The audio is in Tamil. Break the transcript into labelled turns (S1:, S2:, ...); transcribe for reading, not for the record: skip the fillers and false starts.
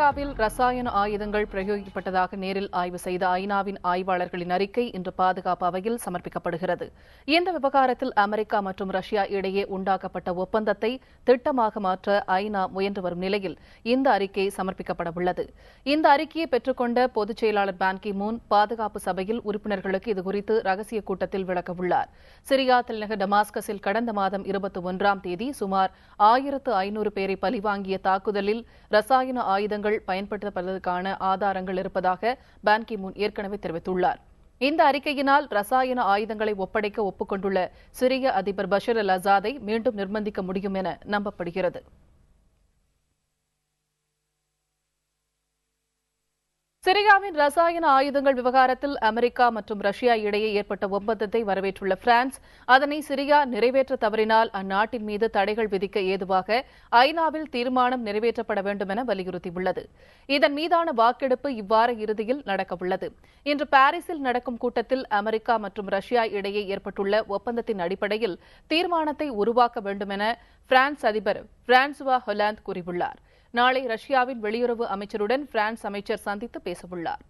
S1: சிரியாவில் ரசாயன ஆயுதங்கள் பிரயோகிக்கப்பட்டதாக நேரில் ஆய்வு செய்த ஐநாவின் ஆய்வாளர்களின் அறிக்கை இன்று பாதுகாப்பு அவையில் சமர்ப்பிக்கப்படுகிறது. இந்த விவகாரத்தில் அமெரிக்கா மற்றும் ரஷ்யா இடையே உண்டாக்கப்பட்ட ஒப்பந்தத்தை திட்டமாக மாற்ற ஐநா முயன்று வரும் நிலையில் இந்த அறிக்கை சமர்ப்பிக்கப்பட உள்ளது. இந்த அறிக்கையை பெற்றுக்கொண்ட பொதுச் செயலாளர் பான் கி மூன் பாதுகாப்பு சபையில் உறுப்பினர்களுக்கு இதுகுறித்து ரகசிய கூட்டத்தில் விளக்கவுள்ளார். சிரியா தலைநகர் டமாஸ்கஸில் கடந்த மாதம் 21ஆம் தேதி சுமார் 1500 பேரை பலிவாங்கிய தாக்குதலில் ரசாயன ஆயுதங்கள் பயன்படுத்தப்பட்டதற்கான ஆதாரங்கள் இருப்பதாக பான் கி மூன் ஏற்கனவே தெரிவித்துள்ளார். இந்த அறிக்கையினால் ரசாயன ஆயுதங்களை ஒப்படைக்க ஒப்புக்கொண்டுள்ள சிரிய அதிபர் பஷர் அல் அசாதை மீண்டும் நிர்பந்திக்க முடியும் என நம்பப்படுகிறது. சிரியாவின் ரசாயன ஆயுதங்கள் விவகாரத்தில் அமெரிக்கா மற்றும் ரஷ்யா இடையே ஏற்பட்ட ஒப்பந்தத்தை வரவேற்றுள்ள பிரான்ஸ் அதனை சிரியா நிறைவேற்ற தவறினால் அந்நாட்டின் மீது தடைகள் விதிக்க ஏதுவாக ஐநாவில் தீர்மானம் நிறைவேற்றப்பட வேண்டும் என வலியுறுத்தியுள்ளது. இதன் மீதான வாக்கெடுப்பு இவ்வார இறுதியில் நடக்கவுள்ளது. இன்று பாரிஸில் நடக்கும் கூட்டத்தில் அமெரிக்கா மற்றும் ரஷ்யா இடையே ஏற்பட்டுள்ள ஒப்பந்தத்தின் அடிப்படையில் தீர்மானத்தை உருவாக்க வேண்டும் என பிரான்ஸ் அதிபர் பிரான்சுவா ஹொலாந்து கூறியுள்ளார். நாளை ரஷ்யாவின் வெளியுறவு அமைச்சருடன் பிரான்ஸ் அமைச்சர் சந்தித்து பேசவுள்ளார்.